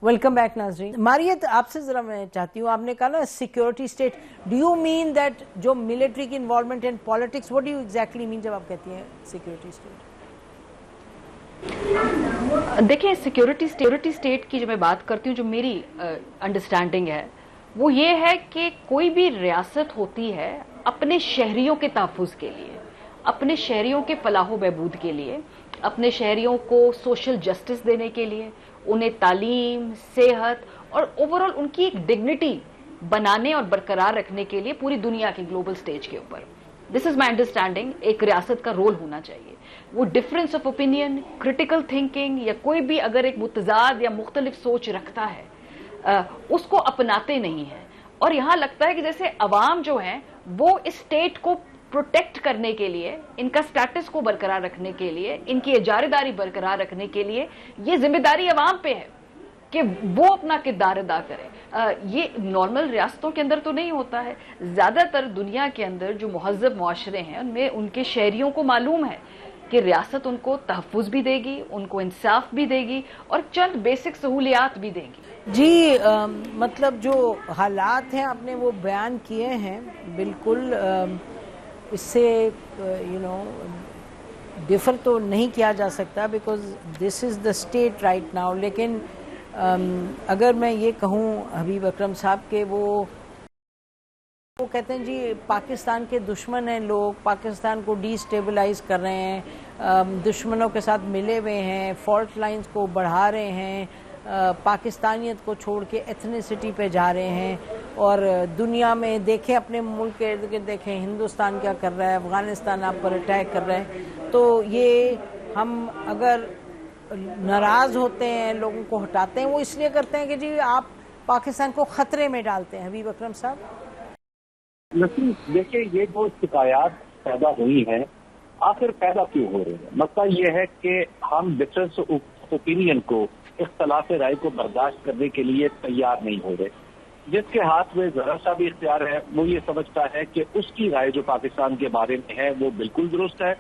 Welcome back ناظرین. ماریت آپ سے ذرا میں چاہتی ہوں, آپ نے کہا نا security state, do you mean that جو ملٹری کی involvement in politics, what do you exactly mean جب آپ کہتی ہیں سیکورٹی اسٹیٹ؟ دیکھیں سیکورٹی اسٹیٹ کی جو میں بات کرتی ہوں, جو میری انڈرسٹینڈنگ ہے وہ یہ ہے کہ کوئی بھی ریاست ہوتی ہے اپنے شہریوں کے تحفظ کے لیے, اپنے شہریوں کے فلاح و بہبود کے لیے, اپنے شہریوں کو سوشل جسٹس دینے کے لیے, انہیں تعلیم, صحت اور اوورآل ان کی ایک ڈگنیٹی بنانے اور برقرار رکھنے کے لیے پوری دنیا کے گلوبل سٹیج کے اوپر. دس از مائی انڈرسٹینڈنگ ایک ریاست کا رول ہونا چاہیے. وہ difference of opinion, critical thinking یا کوئی بھی اگر ایک متضاد یا مختلف سوچ رکھتا ہے اس کو اپناتے نہیں ہیں. اور یہاں لگتا ہے کہ جیسے عوام جو ہیں وہ اسٹیٹ کو پروٹیکٹ کرنے کے لیے, ان کا سٹیٹس کو برقرار رکھنے کے لیے, ان کی اجارہ داری برقرار رکھنے کے لیے یہ ذمہ داری عوام پہ ہے کہ وہ اپنا کردار ادا کرے. یہ نارمل ریاستوں کے اندر تو نہیں ہوتا ہے. زیادہ تر دنیا کے اندر جو مہذب معاشرے ہیں ان میں ان کے شہریوں کو معلوم ہے کہ ریاست ان کو تحفظ بھی دے گی, ان کو انصاف بھی دے گی اور چند بیسک سہولیات بھی دے گی. جی مطلب جو حالات ہیں آپ نے وہ بیان کیے ہیں, بالکل اس سے ڈفر تو نہیں کیا جا سکتا because this is the state right now. لیکن اگر میں یہ کہوں حبیب اکرم صاحب کے وہ کہتے ہیں جی پاکستان کے دشمن ہیں لوگ, پاکستان کو ڈی اسٹیبلائز کر رہے ہیں, دشمنوں کے ساتھ ملے ہوئے ہیں, فالٹ لائنز کو بڑھا رہے ہیں, پاکستانیت کو چھوڑ کے ایتھنیسٹی پہ جا رہے ہیں. اور دنیا میں دیکھیں اپنے ملک کے ارد گرد دیکھیں ہندوستان کیا کر رہا ہے, افغانستان آپ پر اٹیک کر رہا ہے. تو یہ ہم اگر ناراض ہوتے ہیں, لوگوں کو ہٹاتے ہیں, وہ اس لیے کرتے ہیں کہ جی آپ پاکستان کو خطرے میں ڈالتے ہیں. حبیب اکرم صاحب دیکھیں یہ جو شکایات پیدا ہوئی ہیں آخر پیدا کیوں ہو رہی ہیں؟ مسئلہ یہ ہے کہ ہم ڈفرینس آف اوپینین کو, اختلاف رائے کو برداشت کرنے کے لیے تیار نہیں ہو رہے. جس کے ہاتھ میں ذرا سا بھی اختیار ہے وہ یہ سمجھتا ہے کہ اس کی رائے جو پاکستان کے بارے میں ہے وہ بالکل درست ہے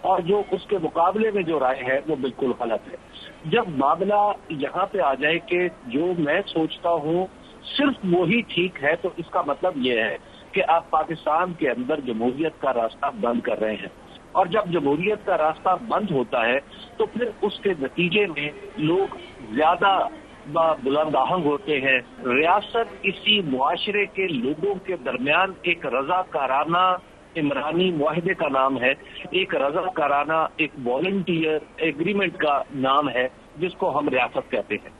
اور جو اس کے مقابلے میں جو رائے ہے وہ بالکل غلط ہے. جب معاملہ یہاں پہ آ جائے کہ جو میں سوچتا ہوں صرف وہی ٹھیک ہے, تو اس کا مطلب یہ ہے کہ آپ پاکستان کے اندر جمہوریت کا راستہ بند کر رہے ہیں. اور جب جمہوریت کا راستہ بند ہوتا ہے تو پھر اس کے نتیجے میں لوگ زیادہ بلند آہنگ ہوتے ہیں. ریاست اسی معاشرے کے لوگوں کے درمیان ایک رضاکارانہ عمرانی معاہدے کا نام ہے, ایک رضاکارانہ ایک والنٹیئر ایگریمنٹ کا نام ہے جس کو ہم ریاست کہتے ہیں.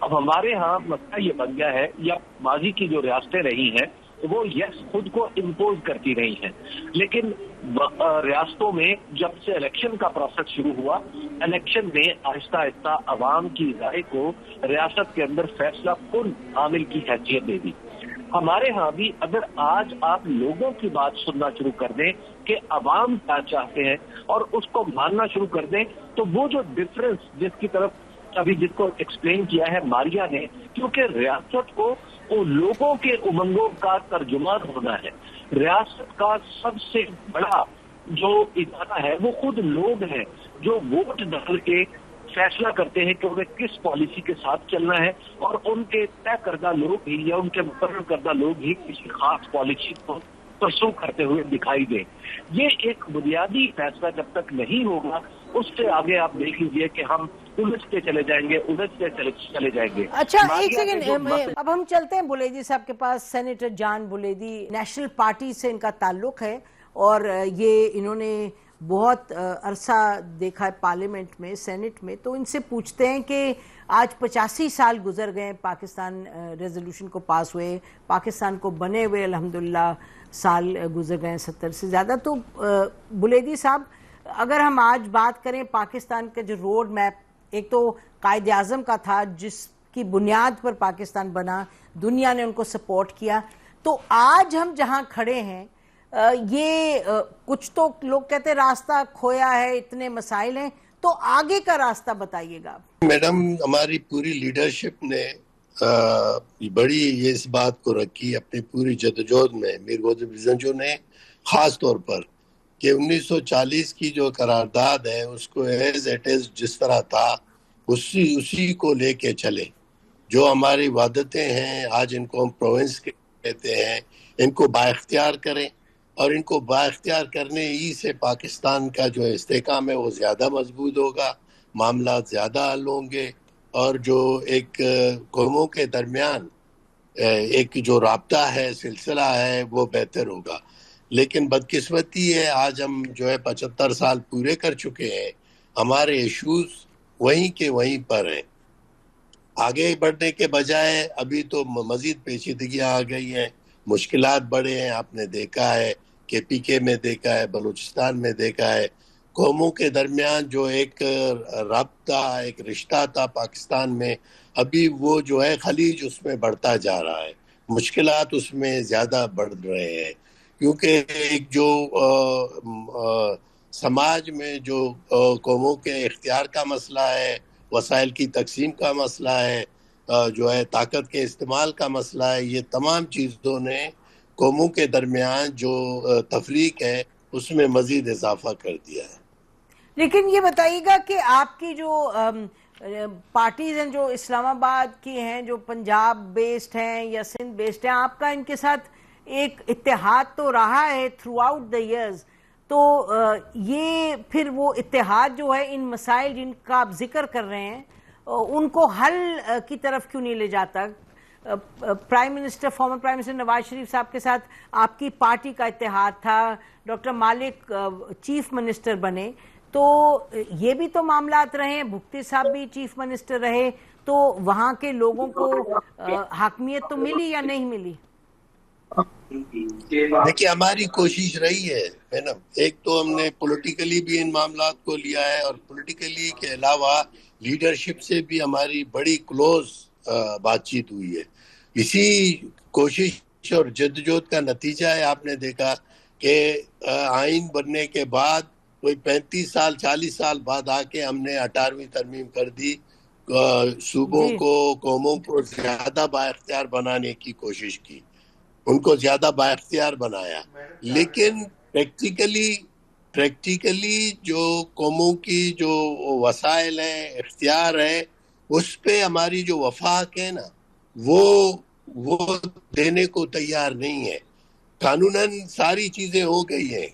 اب ہمارے ہاں مسئلہ یہ بن گیا ہے, یا ماضی کی جو ریاستیں رہی ہیں وہ یس خود کو امپوز کرتی رہی ہیں, لیکن ریاستوں میں جب سے الیکشن کا پروسیس شروع ہوا, الیکشن میں آہستہ آہستہ عوام کی رائے کو ریاست کے اندر فیصلہ کن عامل کی حیثیت دے دی. ہمارے ہاں بھی اگر آج آپ لوگوں کی بات سننا شروع کر دیں کہ عوام کیا چاہتے ہیں اور اس کو ماننا شروع کر دیں, تو وہ جو ڈفرینس جس کی طرف ابھی جس کو ایکسپلین کیا ہے ماریا نے, کیونکہ ریاست کو وہ لوگوں کے امنگوں کا ترجمان ہونا ہے. ریاست کا سب سے بڑا جو ادارہ ہے وہ خود لوگ ہیں جو ووٹ ڈال کے فیصلہ کرتے ہیں کہ انہیں کس پالیسی کے ساتھ چلنا ہے, اور ان کے طے کردہ لوگ ہی یا ان کے مقرر کردہ لوگ ہی کسی خاص پالیسی کو پرسو کرتے ہوئے دکھائی دیں. یہ ایک بنیادی فیصلہ جب تک نہیں ہوگا اس سے آگے آپ دیکھ لیجیے کہ ہم الجھتے چلے جائیں گے. اچھا ایک سیکنڈ, اب ہم چلتے ہیں بلیدی صاحب کے پاس. Senator John Buledi, national party سے ان کا تعلق ہے اور یہ انہوں نے بہت عرصہ دیکھا ہے پارلیمنٹ میں, سینٹ میں. تو ان سے پوچھتے ہیں کہ آج 85 سال گزر گئے پاکستان ریزولوشن کو پاس ہوئے, پاکستان کو بنے ہوئے الحمدللہ سال گزر گئے 70 سے زیادہ. تو بلیدی صاحب اگر ہم آج بات کریں پاکستان کا جو روڈ میپ, ایک تو قائد اعظم کا تھا جس کی بنیاد پر پاکستان بنا, دنیا نے ان کو سپورٹ کیا, تو آج ہم جہاں کھڑے ہیں یہ کچھ تو لوگ کہتے ہیں راستہ کھویا ہے, اتنے مسائل ہیں, تو آگے کا راستہ بتائیے گا. میڈم ہماری پوری لیڈرشپ نے بڑی یہ اس بات کو رکھی اپنی پوری جدوجہد میں, میر غازی بزنجو نے خاص طور پر, کہ 1940 کی جو قرارداد ہے اس کو ایز اٹ از جس طرح تھا اسی کو لے کے چلے. جو ہماری وحدتیں ہیں، آج ان کو ہم پروونس کہتے ہیں، ان کو بااختیار کریں، اور ان کو بااختیار کرنے ہی سے پاکستان کا جو استحکام ہے وہ زیادہ مضبوط ہوگا، معاملات زیادہ حل ہوں گے، اور جو ایک قوموں کے درمیان ایک جو رابطہ ہے، سلسلہ ہے، وہ بہتر ہوگا۔ لیکن بدقسمتی ہے، آج ہم جو ہے 75 سال پورے کر چکے ہیں، ہمارے ایشوز وہیں کے وہیں پر ہیں۔ آگے بڑھنے کے بجائے ابھی تو مزید پیچیدگیاں آ گئی ہیں، مشکلات بڑھے ہیں۔ آپ نے دیکھا ہے کہ پی کے میں دیکھا ہے، بلوچستان میں دیکھا ہے، قوموں کے درمیان جو ایک رابطہ، ایک رشتہ تھا پاکستان میں، ابھی وہ جو ہے خلیج اس میں بڑھتا جا رہا ہے، مشکلات اس میں زیادہ بڑھ رہے ہیں، کیونکہ ایک جو سماج میں جو قوموں کے اختیار کا مسئلہ ہے، وسائل کی تقسیم کا مسئلہ ہے، جو ہے طاقت کے استعمال کا مسئلہ ہے، یہ تمام چیزوں نے قوموں کے درمیان جو تفریق ہے اس میں مزید اضافہ کر دیا ہے۔ لیکن یہ بتائیے گا کہ آپ کی جو پارٹیز ہیں جو اسلام آباد کی ہیں، جو پنجاب بیسڈ ہیں یا سندھ بیسڈ ہیں، آپ کا ان کے ساتھ ایک اتحاد تو رہا ہے تھرو آؤٹ دا ایئرز، تو یہ پھر وہ اتحاد جو ہے ان مسائل جن کا آپ ذکر کر رہے ہیں ان کو حل کی طرف کیوں نہیں لے جاتا؟ Prime minister, former prime minister Nawaz Sharif صاحب کے ساتھ آپ کی پارٹی کا اتحاد تھا، ڈاکٹر مالک چیف منسٹر بنے، تو یہ بھی تو معاملات رہے، بھٹی صاحب بھی چیف منسٹر رہے، تو وہاں کے لوگوں کو حاکمیت تو ملی یا نہیں ملی؟ دیکھیے، ہماری کوشش رہی ہے نا، ایک تو ہم نے پولیٹیکلی بھی ان معاملات کو لیا ہے، اور پولیٹیکلی کے علاوہ لیڈرشپ سے بھی ہماری بڑی کلوز بات چیت ہوئی ہے۔ اسی کوشش اور جدوجہد کا نتیجہ ہے، آپ نے دیکھا کہ آئین بننے کے بعد کوئی 35 سال 40 سال بعد آ کے ہم نے 18ویں ترمیم کر دی، صوبوں کو، قوموں کو زیادہ بااختیار بنانے کی کوشش کی، ان کو زیادہ بااختیار بنایا، لیکن پریکٹیکلی جو قوموں کی جو وسائل ہیں، اختیار ہے، اس پہ ہماری جو وفاق ہے نا وہ دینے کو تیار نہیں ہے۔ قانوناً ساری چیزیں ہو گئی ہیں،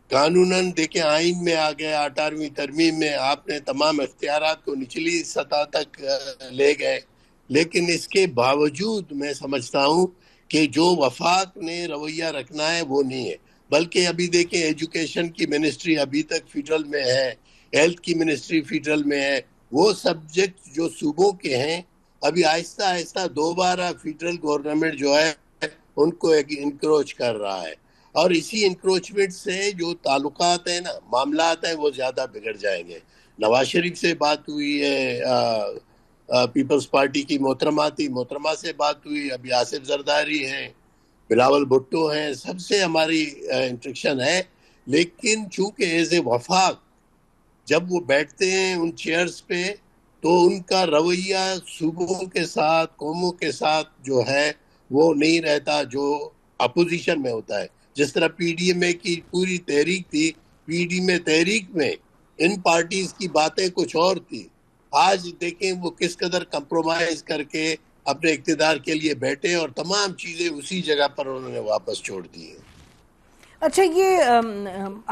قانوناً دیکھیں آئین میں آ گیا، 18ویں ترمیم میں آپ نے تمام اختیارات کو نچلی سطح تک لے گئے، لیکن اس کے باوجود میں سمجھتا ہوں کہ جو وفاق نے رویہ رکھنا ہے وہ نہیں ہے، بلکہ ابھی دیکھیں ایجوکیشن کی منسٹری ابھی تک فیڈرل میں ہے، ہیلتھ کی منسٹری فیڈرل میں ہے، وہ سبجیکٹ جو صوبوں کے ہیں ابھی آہستہ آہستہ دوبارہ فیڈرل گورنمنٹ جو ہے ان کو انکروچ کر رہا ہے، اور اسی انکروچمنٹ سے جو تعلقات ہیں نا، معاملات ہیں، وہ زیادہ بگڑ جائیں گے۔ نواز شریف سے بات ہوئی ہے، پیپلز پارٹی کی محترمہ سے بات ہوئی، ابھی آصف زرداری ہیں، بلاول بھٹو ہیں، سب سے ہماری انٹریکشن ہے، لیکن چونکہ ایز اے وفاق جب وہ بیٹھتے ہیں ان چیئرز پہ تو ان کا رویہ صوبوں کے ساتھ، قوموں کے ساتھ جو ہے وہ نہیں رہتا جو اپوزیشن میں ہوتا ہے۔ جس طرح پی ڈی ایم اے کی پوری تحریک تھی، پی ڈی ایم اے تحریک میں ان پارٹیز کی باتیں کچھ اور تھی، آج دیکھیں وہ کس قدر کمپرومائز کر کے اپنے اقتدار کے لیے بیٹھے، اور تمام چیزیں اسی جگہ پر انہوں نے واپس چھوڑ دی ہیں۔ اچھا، یہ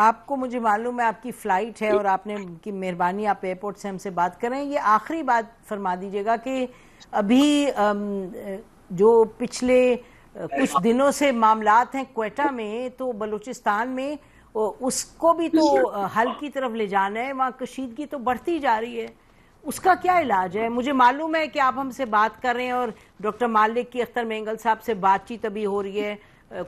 آپ کو، مجھے معلوم ہے آپ کی فلائٹ ہے اور آپ نے کی مہربانی آپ ایئرپورٹ سے ہم سے بات کریں، یہ آخری بات فرما دیجیے گا کہ ابھی جو پچھلے کچھ دنوں سے معاملات ہیں کوئٹہ میں، تو بلوچستان میں اس کو بھی تو حل کی طرف لے جانا ہے، وہاں کشیدگی تو بڑھتی جا رہی ہے، اس کا کیا علاج ہے؟ مجھے معلوم ہے کہ آپ ہم سے بات کر رہے ہیں اور ڈاکٹر مالک کی، اختر مینگل صاحب سے بات چیت ابھی ہو رہی ہے،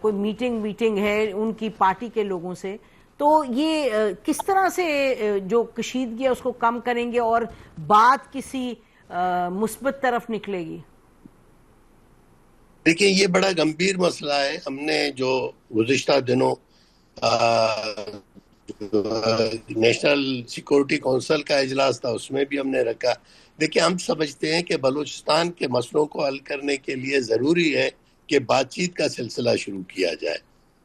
کوئی میٹنگ ہے ان کی پارٹی کے لوگوں سے، تو یہ کس طرح سے جو کشیدگی ہے اس کو کم کریں گے اور بات کسی مثبت طرف نکلے گی؟ دیکھیں، یہ بڑا گمبھیر مسئلہ ہے۔ ہم نے جو گزشتہ دنوں نیشنل سیکورٹی کونسل کا اجلاس تھا اس میں بھی ہم نے رکھا۔ دیکھیں، ہم سمجھتے ہیں کہ بلوچستان کے مسئلوں کو حل کرنے کے لیے ضروری ہے کہ بات چیت کا سلسلہ شروع کیا جائے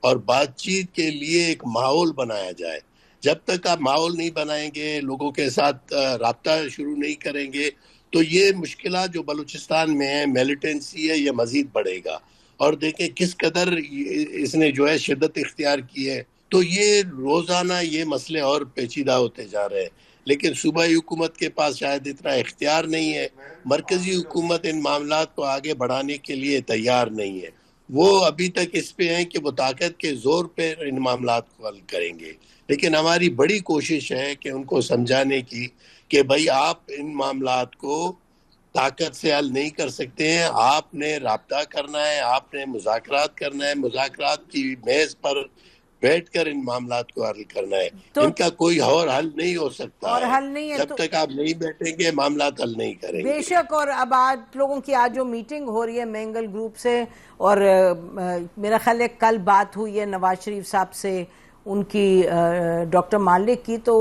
اور بات چیت کے لیے ایک ماحول بنایا جائے۔ جب تک آپ ماحول نہیں بنائیں گے، لوگوں کے ساتھ رابطہ شروع نہیں کریں گے، تو یہ مشکلات جو بلوچستان میں ہے، میلیٹنسی ہے، یہ مزید بڑھے گا. اور دیکھیں کس قدر اس نے جو ہے شدت اختیار کی ہے. تو یہ روزانہ یہ مسئلے اور پیچیدہ ہوتے جا رہے ہیں. لیکن صوبائی حکومت کے پاس شاید اتنا اختیار نہیں ہے. مرکزی حکومت ان معاملات کو آگے بڑھانے کے لیے تیار نہیں ہے. وہ ابھی تک اس پہ ہیں کہ وہ طاقت کے زور پہ ان معاملات کو حل کریں گے. لیکن ہماری بڑی کوشش ہے کہ ان کو سمجھانے کی کہ بھائی آپ ان معاملات کو طاقت سے حل نہیں کر سکتے ہیں. آپ نے رابطہ کرنا ہے، آپ نے مذاکرات کرنا ہے، مذاکرات کی میز پر بیٹھ کر ان معاملات کو حل کرنا ہے. ان کا کوئی اور حل نہیں ہو سکتا اور حل نہیں ہے جب تک آپ نہیں بیٹھیں گے، معاملات حل نہیں کریں گے. بے شک. اور اب آج لوگوں کی آج جو میٹنگ ہو رہی ہے مینگل گروپ سے، اور میرا خیال ہے کل بات ہوئی ہے نواز شریف صاحب سے ان کی ڈاکٹر مالک کی، تو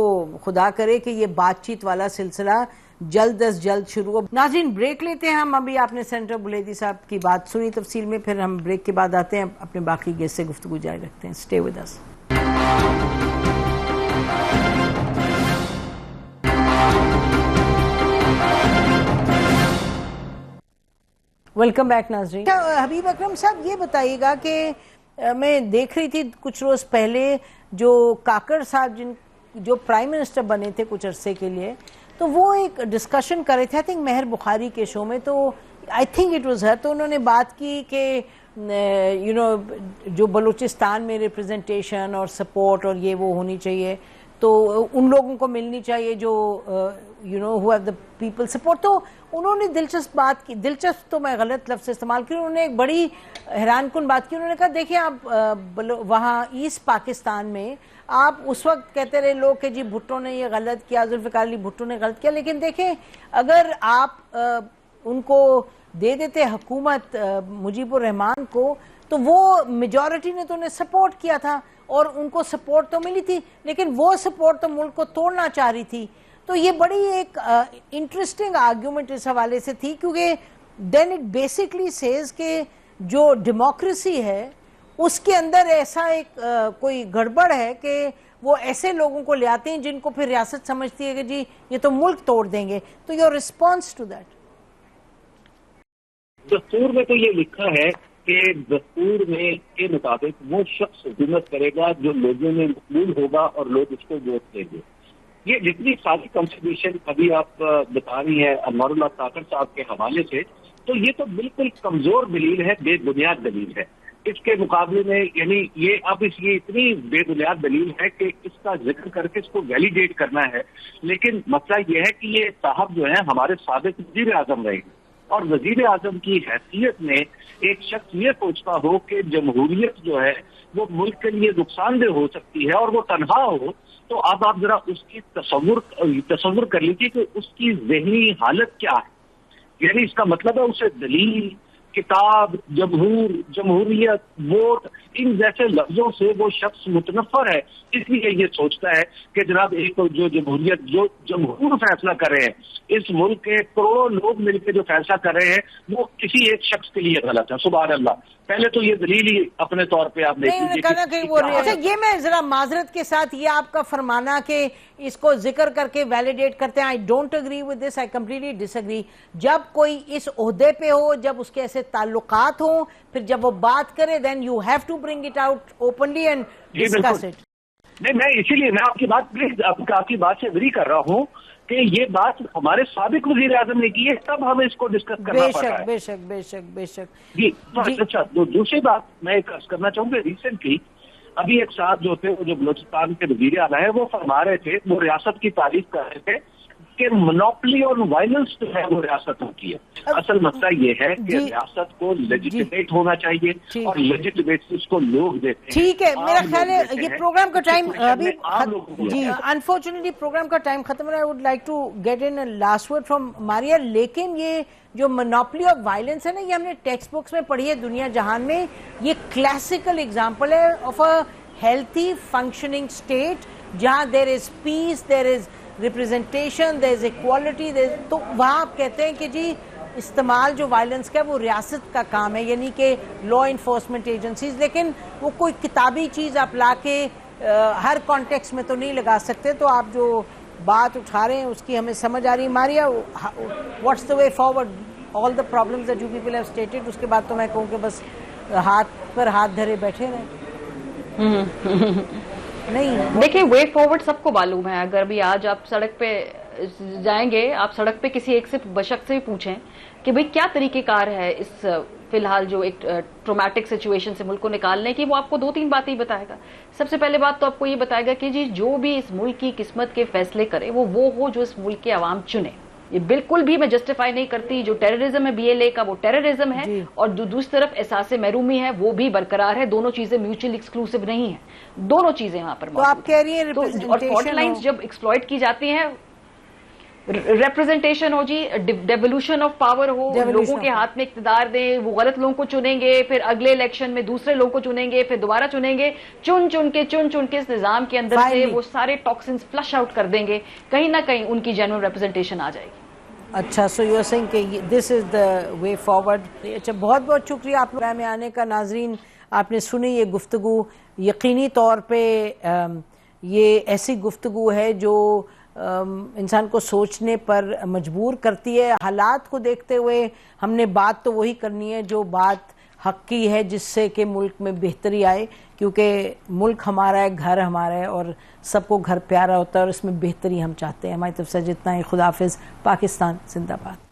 خدا کرے کہ یہ بات چیت والا سلسلہ جلد از جلد شروع ہو. ناظرین بریک لیتے ہیں ہم. ابھی آپ نے سینیٹر بلیدی صاحب کی بات سنی تفصیل میں، پھر ہم بریک کے بعد آتے ہیں اپنے باقی گیسٹ سے گفتگو جاری رکھتے ہیں. Stay with us. Welcome back ناظرین. حبیب اکرم صاحب یہ بتائیے گا کہ میں دیکھ رہی تھی کچھ روز پہلے جو کاکڑ صاحب جو پرائم منسٹر بنے تھے کچھ عرصے کے لیے، تو وہ ایک ڈسکشن کر رہے تھے آئی تھنک مہر بخاری کے شو میں، تو آئی تھنک اٹ واز ہر. تو انہوں نے بات کی کہ جو بلوچستان میں ریپرزنٹیشن اور سپورٹ اور یہ وہ ہونی چاہیے، تو ان لوگوں کو ملنی چاہیے جو who have the people support. تو انہوں نے دلچسپ بات کی، دلچسپ تو میں غلط لفظ استعمال کی، انہوں نے ایک بڑی حیران کن بات کی. انہوں نے کہا دیکھیں آپ وہاں ایسٹ پاکستان میں آپ اس وقت کہتے رہے لوگ کہ جی بھٹو نے یہ غلط کیا، ذوالفقار علی بھٹو نے غلط کیا، لیکن دیکھیں اگر آپ ان کو دے دیتے حکومت مجیب الرحمان کو، تو وہ میجورٹی نے تو انہیں سپورٹ کیا تھا اور ان کو سپورٹ تو ملی تھی، لیکن وہ سپورٹ تو ملک کو توڑنا چاہ رہی تھی. تو یہ بڑی ایک انٹرسٹنگ آرگیومنٹ اس حوالے سے تھی، کیونکہ دین اٹ بیسکلی سیز کہ جو ڈیموکریسی ہے اس کے اندر ایسا ایک کوئی گڑبڑ ہے کہ وہ ایسے لوگوں کو لے آتے ہیں جن کو پھر ریاست سمجھتی ہے کہ جی یہ تو ملک توڑ دیں گے. تو یور ریسپانس ٹو دیٹ؟ دستور میں تو یہ لکھا ہے کہ دستور میں کے مطابق وہ شخص حکومت کرے گا جو لوگوں میں مقبول ہوگا اور لوگ اس کو ووٹ دیں گے. یہ جتنی ساری کنسٹیٹیوشن ابھی آپ بتا رہی ہیں انوار اللہ کاکڑ صاحب کے حوالے سے، تو یہ تو بالکل کمزور دلیل ہے، بے بنیاد دلیل ہے. اس کے مقابلے میں یعنی یہ اب یہ اتنی بے بنیاد دلیل ہے کہ اس کا ذکر کر کے اس کو ویلیڈیٹ کرنا ہے. لیکن مسئلہ یہ ہے کہ یہ صاحب جو ہیں ہمارے سابق وزیر اعظم رہے ہیں، اور وزیر اعظم کی حیثیت میں ایک شخص یہ سوچتا ہو کہ جمہوریت جو ہے وہ ملک کے لیے نقصان دہ ہو سکتی ہے اور وہ تنہا ہو، تو اب آپ ذرا اس کی تصور کر لیجیے کہ اس کی ذہنی حالت کیا ہے. یعنی اس کا مطلب ہے اسے دلیل، کتاب، جمہوریت، ووٹ، ان جیسے لفظوں سے وہ شخص متنفر ہے. اس لیے یہ سوچتا ہے کہ جناب ایک جو جمہوریت، جو جمہور فیصلہ کر رہے ہیں، اس ملک کے کروڑوں لوگ مل کے جو فیصلہ کر رہے ہیں وہ کسی ایک شخص کے لیے غلط ہے. سبحان اللہ. پہلے تو یہ دلیل ہی اپنے طور پہ آپ دیکھ لیجیے. یہ میں ذرا معذرت کے ساتھ یہ آپ کا فرمانا کہ اس کو ذکر کر کے ویلیڈیٹ کرتے ہیں، I don't agree with this, I completely disagree. جب کوئی اس عہدے پہ ہو، جب اس کے ایسے تعلقات ہوں، پھر جب وہ بات کرے then you have to bring it out openly and discuss it. نہیں، میں اسی لیے میں آپ کی بات پلیز آپ کی بات سے اگری کر رہا ہوں کہ یہ بات ہمارے سابق وزیر اعظم نے کی ہے، تب ہمیں اس کو ڈسکس کرنا پڑ رہا ہے. بے شک بے شک بے شک. جی اچھا، دوسری بات میں کرنا چاہوں گا، ریسنٹلی ابھی ایک صاحب جو تھے وہ جو بلوچستان کے وزیر اعلیٰ ہے، وہ فرما رہے تھے، وہ ریاست کی تعریف کر رہے تھے کہ مونوپلی اور وائلنس جو ہے وہ ریاستوں کی ہے. اصل مسئلہ یہ ہے کہ ریاست کو لیجیٹیمیٹ ہونا چاہیے اور لیجیٹیمیٹ کو لوگ دیتے ہیں. ٹھیک ہے، میرا خیال ہے یہ پروگرام کا ٹائم ابھی جی انفارچونیٹلی پروگرام کا ٹائم ختم ہے. I would like to get in last word from Maria. لیکن یہ جو مونوپلی اور وائلنس ہے نا، یہ ہم نے ٹیکسٹ بکس میں پڑھی ہے دنیا جہان میں. یہ کلاسیکل ایگزامپل ہے of a healthy functioning state جہاں دیر از پیس، دیر از ریپرزنٹیشن، دیر از ایکوالٹی. تو وہاں آپ کہتے ہیں کہ جی استعمال جو وائلنس کا ہے وہ ریاست کا کام ہے، یعنی کہ لا انفورسمنٹ ایجنسیز. لیکن وہ کوئی کتابی چیز آپ لا کے ہر کانٹیکس میں تو نہیں لگا سکتے. تو آپ جو بات اٹھا رہے ہیں اس کی ہمیں سمجھ آ رہی ہے. Maria, what's the way forward, all the problems that you people have stated, اس کے بعد تو میں کہوں کہ بس ہاتھ پر ہاتھ دھرے بیٹھے رہیں. نہیں دیکھیں, وے فارورڈ سب کو معلوم ہے. اگر بھی آج آپ سڑک پہ جائیں گے, آپ سڑک پہ کسی ایک سے بشخص سے بھی پوچھیں کہ بھئی کیا طریقہ کار ہے اس فی الحال جو ایک ٹرومیٹک سچویشن سے ملک کو نکالنے کی, وہ آپ کو 2-3 باتیں ہی بتائے گا. سب سے پہلے بات تو آپ کو یہ بتائے گا کہ جی جو بھی اس ملک کی قسمت کے فیصلے کرے وہ ہو جو اس ملک کے عوام چنے. یہ بالکل بھی میں جسٹیفائی نہیں کرتی, جو ٹیررزم ہے BLA کا وہ ٹیررزم ہے, اور دوسری طرف احساس محرومی ہے وہ بھی برقرار ہے. دونوں چیزیں میوچل ایکسکلوسیو نہیں ہیں, دونوں چیزیں وہاں پر موجود ہیں. تو آپ کہہ رہی ہیں اور فالٹ لائنز جب ایکسپلائٹ کی جاتی ہیں, ریپرزنٹیشن ہو جی, ڈیولوشن آف پاور ہو, لوگوں کے ہاتھ میں اقتدار دیں, وہ غلط لوگوں کو چنیں گے, پھر اگلے الیکشن میں دوسرے لوگوں کو چنیں گے, پھر دوبارہ چنیں گے, چن کے اس نظام کے اندر سے وہ سارے ٹاکسنز فلش آؤٹ کر دیں گے, کہیں نہ کہیں ان کی جینوئن ریپرزنٹیشن آ جائے گی. اچھا, سو یو آر سیئنگ کہ دس از دا وے فارورڈ. اچھا, بہت بہت شکریہ آپ پروگرام میں آنے کا. ناظرین, آپ نے سنی یہ گفتگو. یقینی طور پہ یہ ایسی گفتگو ہے جو انسان کو سوچنے پر مجبور کرتی ہے. حالات کو دیکھتے ہوئے ہم نے بات تو وہی کرنی ہے جو بات حق کی ہے, جس سے کہ ملک میں بہتری آئے, کیونکہ ملک ہمارا ہے, گھر ہمارا ہے, اور سب کو گھر پیارا ہوتا ہے, اور اس میں بہتری ہم چاہتے ہیں. ہماری طرف سے جتنا ہی. خدا حافظ. پاکستان زندہ باد.